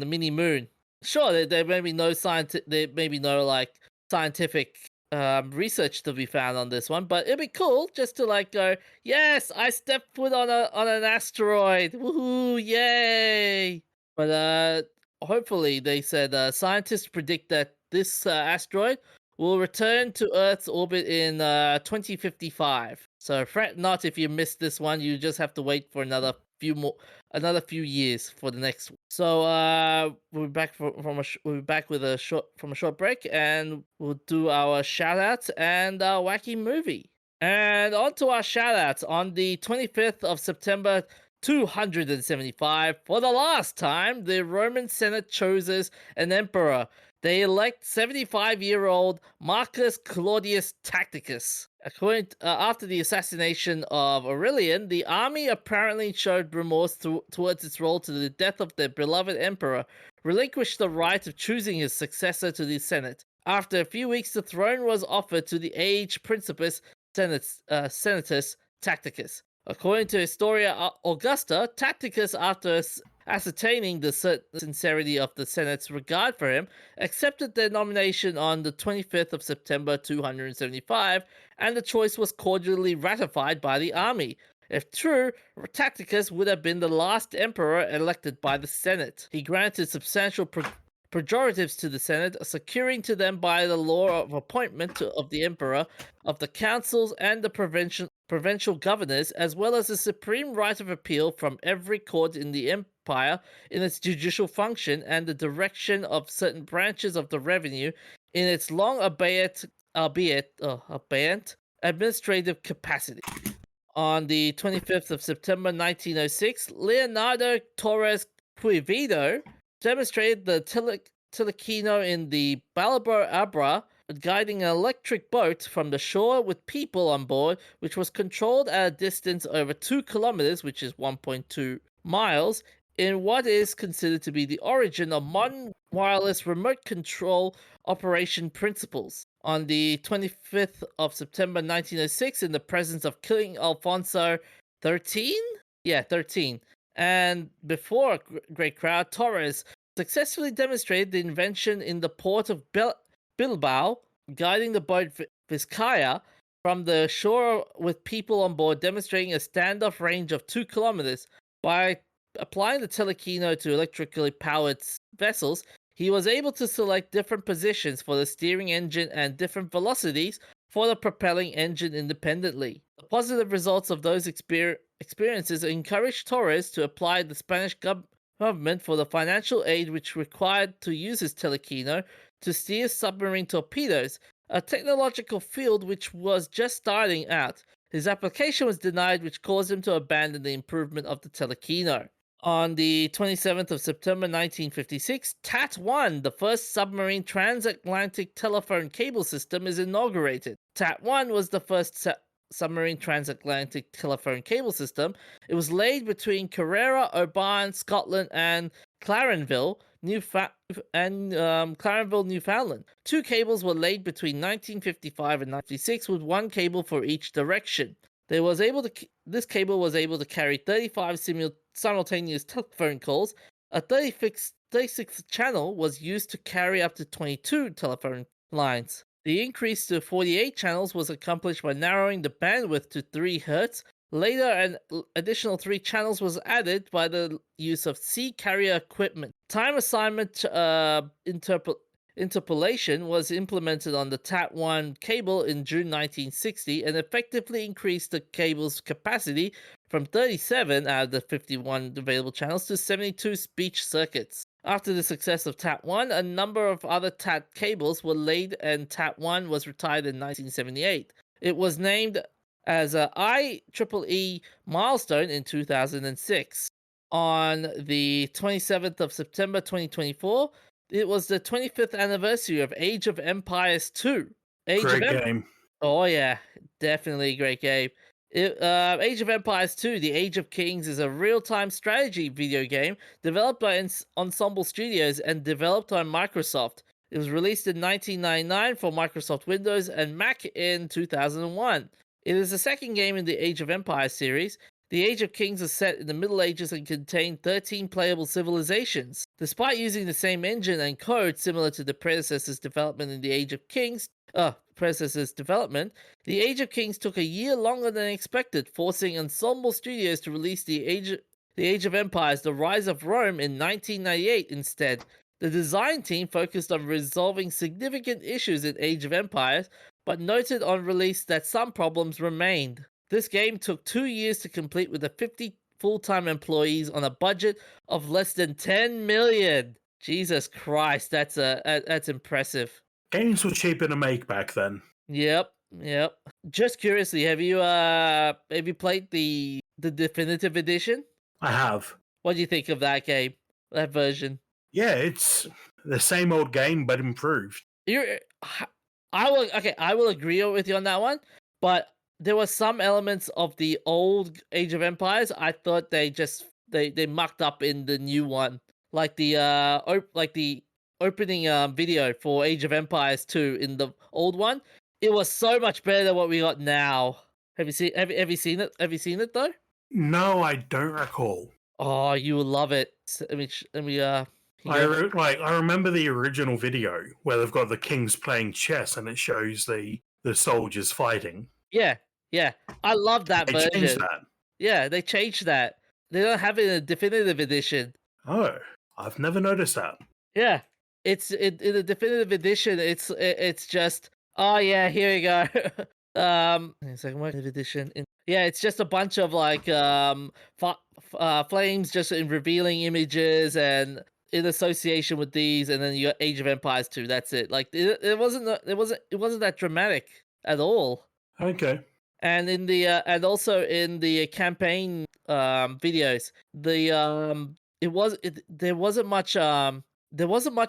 Speaker 1: mini moon? Sure, there may be there may be no like scientific research to be found on this one, but it'd be cool just to like go, yes, I stepped foot on an asteroid, woohoo, yay! But hopefully, they said scientists predict that this asteroid will return to Earth's orbit in 2055. So fret not if you missed this one. You just have to wait for another few years for the next one. So we'll be back we'll be back with a short break, and we'll do our shout outs and our wacky movie. And on to our shout outs. On the 25th of September 275, for the last time, the Roman Senate chooses an emperor. They elect 75-year-old Marcus Claudius Tacticus. After the assassination of Aurelian, the army apparently showed remorse towards its role to the death of their beloved emperor, relinquished the right of choosing his successor to the Senate. After a few weeks, the throne was offered to the aged Principus Senatus Tacticus. According to Historia Augusta, Tacticus, after ascertaining the sincerity of the Senate's regard for him, accepted their nomination on the 25th of September 275, and the choice was cordially ratified by the army. If true, Tacticus would have been the last emperor elected by the Senate. He granted substantial pejoratives to the Senate, securing to them by the law of appointment of the emperor, of the councils and the provincial governors, as well as the supreme right of appeal from every court in the empire in its judicial function, and the direction of certain branches of the revenue in its long abeyant administrative capacity. On the 25th of September 1906, Leonardo Torres Quevedo demonstrated the telequino in the Balboa Abra, guiding an electric boat from the shore with people on board, which was controlled at a distance over 2 kilometers, which is 1.2 miles, in what is considered to be the origin of modern wireless remote control operation principles. On the 25th of September 1906, in the presence of King Alfonso XIII? Yeah, 13. And before a great crowd, Torres successfully demonstrated the invention in the port of Bilbao, guiding the boat Vizcaya from the shore with people on board, demonstrating a standoff range of 2 kilometers. By applying the telequino to electrically powered vessels, he was able to select different positions for the steering engine and different velocities for the propelling engine independently. The positive results of those experiences encouraged Torres to apply the Spanish government for the financial aid which required to use his telequino to steer submarine torpedoes, a technological field which was just starting out. His application was denied, which caused him to abandon the improvement of the telequino. On the 27th of September 1956, TAT-1, the first submarine transatlantic telephone cable system, is inaugurated. TAT-1 was the first submarine transatlantic telephone cable system. It was laid between Carrera, Oban, Scotland, and Clarenville, Newfoundland. Two cables were laid between 1955 and 1956, with one cable for each direction. This cable was able to carry 35 simultaneous telephone calls. A 36th channel was used to carry up to 22 telephone lines. The increase to 48 channels was accomplished by narrowing the bandwidth to 3 Hz. Later, an additional 3 channels was added by the use of sea carrier equipment. Time assignment interpolation was implemented on the TAT-1 cable in June 1960 and effectively increased the cable's capacity from 37 out of the 51 available channels to 72 speech circuits. After the success of TAT-1, a number of other TAT cables were laid and TAT-1 was retired in 1978. It was named as a IEEE milestone in 2006. On the 27th of September 2024, it was the 25th anniversary of Age of Empires 2.
Speaker 2: Great game.
Speaker 1: Oh yeah, definitely a great game. Age of Empires 2, The Age of Kings is a real-time strategy video game developed by Ensemble Studios and developed on Microsoft. It was released in 1999 for Microsoft Windows and Mac in 2001. It is the second game in the Age of Empires series. The Age of Kings is set in the Middle Ages and contained 13 playable civilizations. Despite using the same engine and code similar to the predecessor's development in the Age of Kings, the Age of Kings took a year longer than expected, forcing Ensemble Studios to release the Age of Empires: The Rise of Rome in 1998 instead. The design team focused on resolving significant issues in Age of Empires, but noted on release that some problems remained. This game took 2 years to complete with 50 full-time employees on a budget of less than 10 million. Jesus Christ, that's impressive.
Speaker 2: Games were cheaper to make back then.
Speaker 1: Yep. Just curiously, have you played the definitive edition?
Speaker 2: I have.
Speaker 1: What do you think of that game? That version?
Speaker 2: Yeah, it's the same old game but improved.
Speaker 1: I will agree with you on that one, but there were some elements of the old Age of Empires I thought they mucked up in the new one, like the opening video for Age of Empires 2 in the old one. It was so much better than what we got now. Have you seen it? Have you seen it though?
Speaker 2: No, I don't recall.
Speaker 1: Oh, you will love it.
Speaker 2: I remember the original video where they've got the kings playing chess and it shows the soldiers fighting.
Speaker 1: Yeah. I love that version.
Speaker 2: They changed that.
Speaker 1: Yeah, they changed that. They don't have it in a definitive edition.
Speaker 2: Oh, I've never noticed that.
Speaker 1: Yeah, it's in the definitive edition. It's just, oh yeah, here we go. Second edition. Yeah, it's just a bunch of like flames just in revealing images and in association with these, and then you got Age of Empires 2. That's it. Like it wasn't that dramatic at all.
Speaker 2: Okay.
Speaker 1: And in the and also in the campaign videos, there wasn't much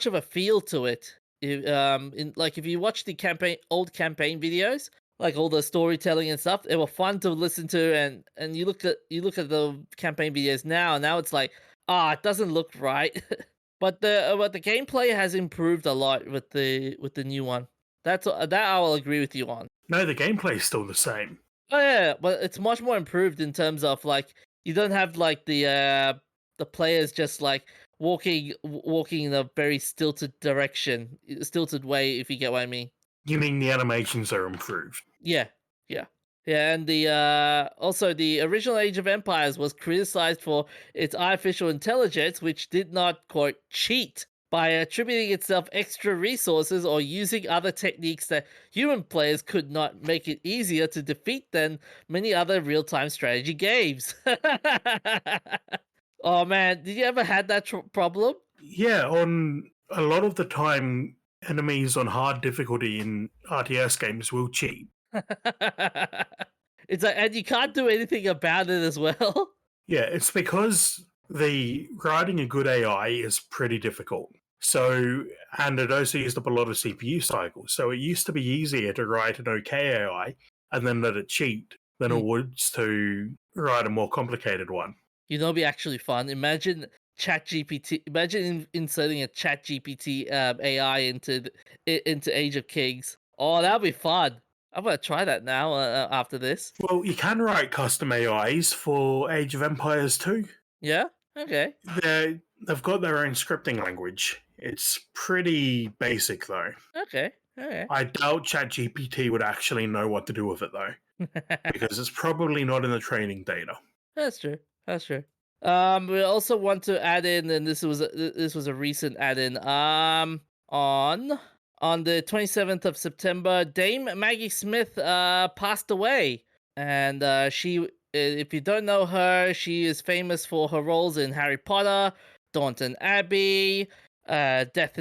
Speaker 1: of a feel to it. If you watch the old campaign videos, like all the storytelling and stuff, they were fun to listen to, and you look at the campaign videos now it's like, it doesn't look right. but the gameplay has improved a lot with the new one. That I will agree with you on.
Speaker 2: No, the gameplay is still the same.
Speaker 1: Oh yeah, but it's much more improved in terms of like you don't have like the players just like walking in a very stilted way, if you get what I mean.
Speaker 2: You mean the animations are improved?
Speaker 1: Yeah, and the also the original Age of Empires was criticized for its artificial intelligence, which did not, quote, cheat by attributing itself extra resources or using other techniques that human players could not, make it easier to defeat than many other real-time strategy games. Oh man, did you ever had that problem?
Speaker 2: Yeah, on a lot of the time, enemies on hard difficulty in RTS games will cheat.
Speaker 1: It's like, and you can't do anything about it as well.
Speaker 2: Yeah, it's because the writing a good AI is pretty difficult. So, and it also used up a lot of CPU cycles. So it used to be easier to write an okay AI and then let it cheat than it would to write a more complicated one.
Speaker 1: You know, it'd be actually fun. Imagine ChatGPT. Imagine inserting a ChatGPT AI into Age of Kings. Oh, that'd be fun. I'm gonna try that now after this.
Speaker 2: Well, you can write custom AIs for Age of Empires too.
Speaker 1: Yeah. Okay.
Speaker 2: They've got their own scripting language. It's pretty basic though.
Speaker 1: Okay. Okay.
Speaker 2: I doubt ChatGPT would actually know what to do with it though, because it's probably not in the training data.
Speaker 1: That's true. That's true. We also want to add in, and this was a recent add-in. On the 27th of September, Dame Maggie Smith passed away, and if you don't know her, she is famous for her roles in Harry Potter, Downton Abbey, Death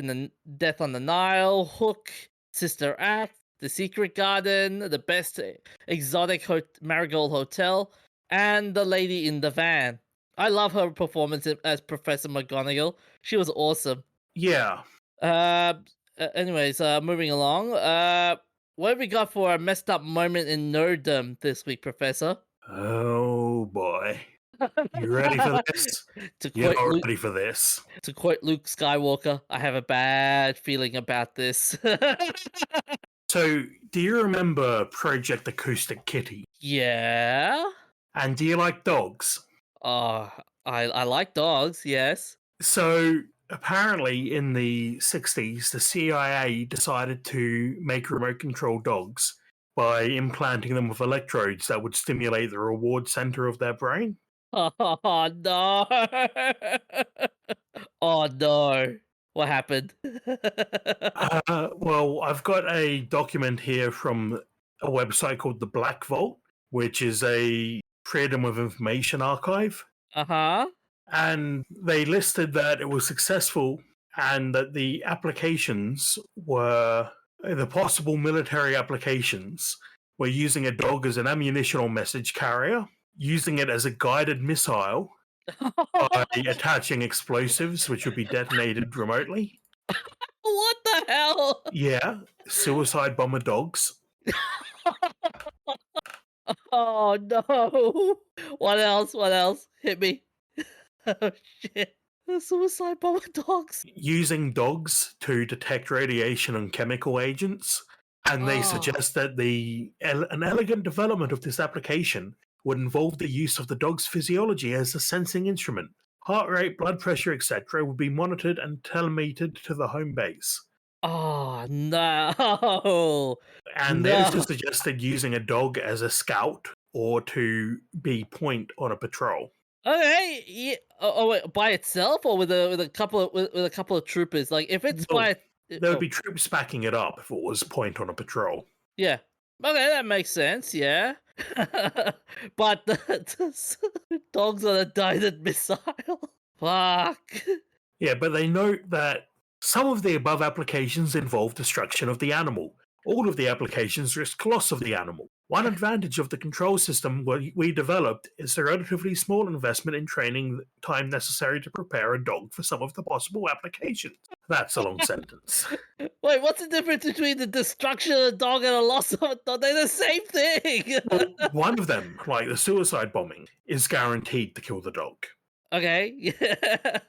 Speaker 1: on the Nile, Hook, Sister Act, The Secret Garden, The Best Exotic Marigold Hotel, and The Lady in the Van. I love her performance as Professor McGonagall. She was awesome.
Speaker 2: Yeah.
Speaker 1: Anyways, moving along. What have we got for a messed up moment in nerddom this week, Professor?
Speaker 2: Oh boy. You ready for this? You're not ready for this.
Speaker 1: To quote Luke Skywalker, I have a bad feeling about this.
Speaker 2: So, do you remember Project Acoustic Kitty?
Speaker 1: Yeah.
Speaker 2: And do you like dogs?
Speaker 1: I like dogs, yes.
Speaker 2: So, apparently in the 60s, the CIA decided to make remote control dogs by implanting them with electrodes that would stimulate the reward center of their brain.
Speaker 1: Oh no. Oh no. What happened?
Speaker 2: Well, I've got a document here from a website called the Black Vault, which is a Freedom of Information archive.
Speaker 1: Uh-huh.
Speaker 2: And they listed that it was successful and that the applications were the possible military applications were using a dog as an ammunition or message carrier, using it as a guided missile by attaching explosives which would be detonated remotely.
Speaker 1: What the hell?
Speaker 2: Yeah, suicide bomber dogs.
Speaker 1: Oh no. What else? What else? Hit me. Oh shit. The suicide bomber dogs.
Speaker 2: Using dogs to detect radiation and chemical agents. And they suggest that an elegant development of this application would involve the use of the dog's physiology as a sensing instrument. Heart rate, blood pressure, etc. would be monitored and telemetered to the home base.
Speaker 1: Oh no.
Speaker 2: And they also suggested using a dog as a scout or to be point on a patrol.
Speaker 1: Okay. Yeah. Wait, by itself or with a couple of troopers? Like if it's
Speaker 2: There would be troops backing it up if it was point on a patrol.
Speaker 1: Yeah. Okay, that makes sense, yeah. But the dogs on a guided missile. Fuck.
Speaker 2: Yeah, but they note that some of the above applications involve destruction of the animal. All of the applications risk loss of the animal. One advantage of the control system we developed is the relatively small investment in training time necessary to prepare a dog for some of the possible applications. That's a long sentence.
Speaker 1: Wait, what's the difference between the destruction of a dog and a loss of a dog? They're the same thing.
Speaker 2: Well, one of them, like the suicide bombing, is guaranteed to kill the dog.
Speaker 1: Okay. Yeah.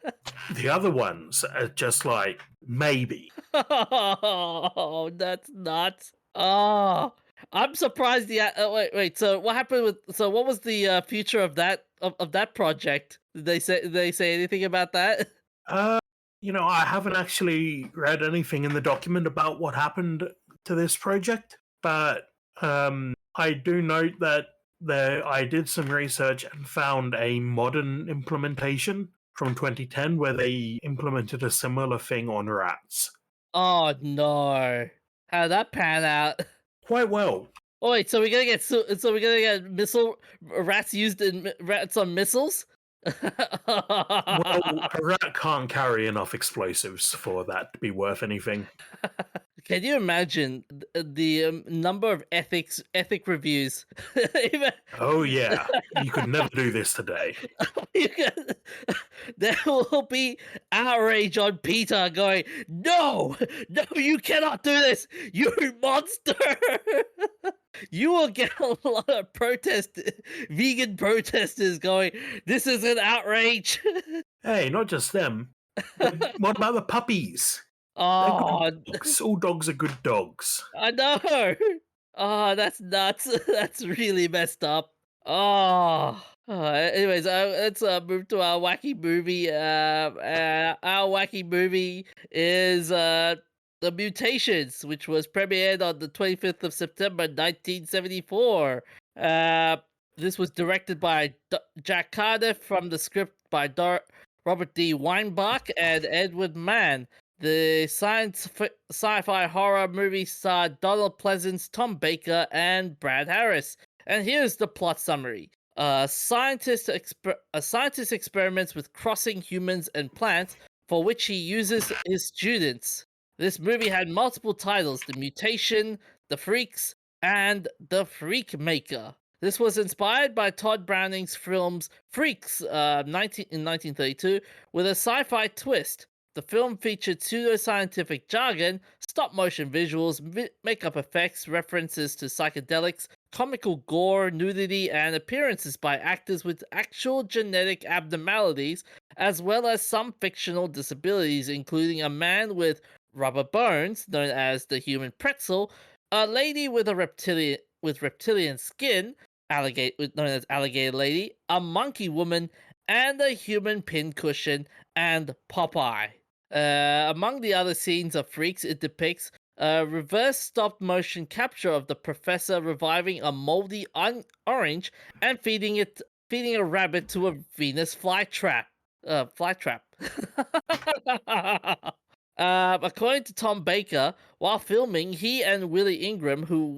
Speaker 2: The other ones are just like, maybe.
Speaker 1: Oh, that's nuts. Oh, I'm surprised. Wait. So what happened with? So what was the future of that project? Did they say anything about that?
Speaker 2: I haven't actually read anything in the document about what happened to this project, but I do note that I did some research and found a modern implementation from 2010 where they implemented a similar thing on rats.
Speaker 1: Oh no! How did that pan out?
Speaker 2: Quite well.
Speaker 1: Oh wait, so we're gonna get missile rats used in rats on missiles?
Speaker 2: Well, a rat can't carry enough explosives for that to be worth anything.
Speaker 1: Can you imagine the number of ethic reviews. Even-
Speaker 2: Oh yeah, you could never do this today.
Speaker 1: there will be outrage on Peter going, no, you cannot do this, you monster. You will get a lot of vegan protesters going, this is an outrage.
Speaker 2: Hey, not just them. What about the puppies? They're
Speaker 1: Oh,
Speaker 2: good dogs. All dogs are good dogs.
Speaker 1: I know. Oh, that's nuts. That's really messed up. Oh. Anyways, let's move to our wacky movie. Our wacky movie is The Mutations, which was premiered on the 25th of September, 1974. This was directed by Jack Cardiff from the script by Robert D. Weinbach and Edward Mann. The sci-fi horror movie starred Donald Pleasance, Tom Baker, and Brad Harris. And here's the plot summary. A scientist experiments with crossing humans and plants, for which he uses his students. This movie had multiple titles: The Mutation, The Freaks, and The Freak Maker. This was inspired by Todd Browning's films Freaks in 1932 with a sci-fi twist. The film featured pseudoscientific jargon, stop-motion visuals, makeup effects, references to psychedelics, comical gore, nudity, and appearances by actors with actual genetic abnormalities, as well as some fictional disabilities, including a man with rubber bones, known as the human pretzel, a lady with reptilian skin, known as alligator lady, a monkey woman, and a human pincushion, and Popeye. Among the other scenes of Freaks, it depicts a reverse stop-motion capture of the professor reviving a moldy orange and feeding a rabbit to a Venus flytrap. According to Tom Baker, while filming, he and Willie Ingram, who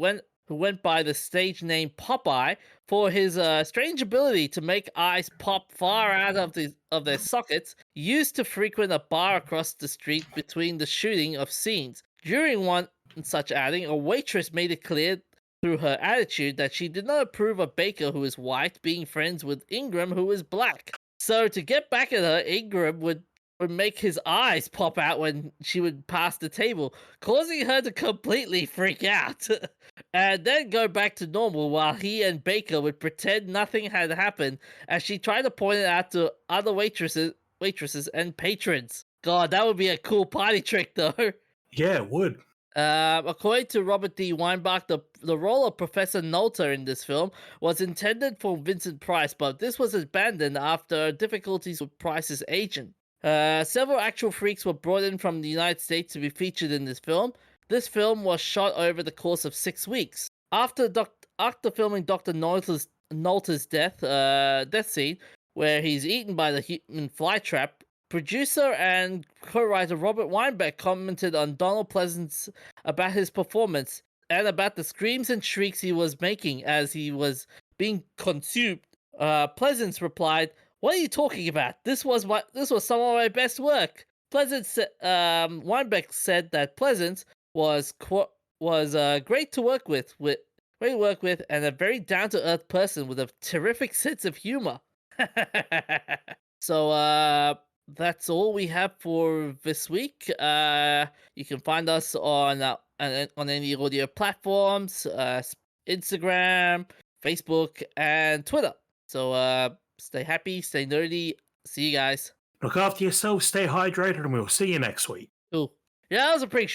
Speaker 1: went by the stage name Popeye for his strange ability to make eyes pop far out of their sockets, used to frequent a bar across the street between the shooting of scenes. During one such outing, a waitress made it clear through her attitude that she did not approve of Baker, who is white, being friends with Ingram, who is black. So to get back at her, Ingram would make his eyes pop out when she would pass the table, causing her to completely freak out. And then go back to normal while he and Baker would pretend nothing had happened as she tried to point it out to other waitresses and patrons. God, that would be a cool party trick though.
Speaker 2: Yeah, it would.
Speaker 1: According to Robert D. Weinbach, the role of Professor Nolte in this film was intended for Vincent Price, but this was abandoned after difficulties with Price's agent. Several actual freaks were brought in from the United States to be featured in this film. This film was shot over the course of 6 weeks. After filming Dr. Nolte's death scene, where he's eaten by the human flytrap, producer and co-writer Robert Weinberg commented on Donald Pleasance about his performance and about the screams and shrieks he was making as he was being consumed. Pleasance replied, "What are you talking about? This was some of my best work." Weinberg said that Pleasance was great to work with, and a very down-to-earth person with a terrific sense of humor. So that's all we have for this week. You can find us on any audio platforms, Instagram, Facebook, and Twitter. So stay happy, stay nerdy. See you guys.
Speaker 2: Look after yourself, stay hydrated, and we'll see you next week.
Speaker 1: Cool. Yeah, that was a pretty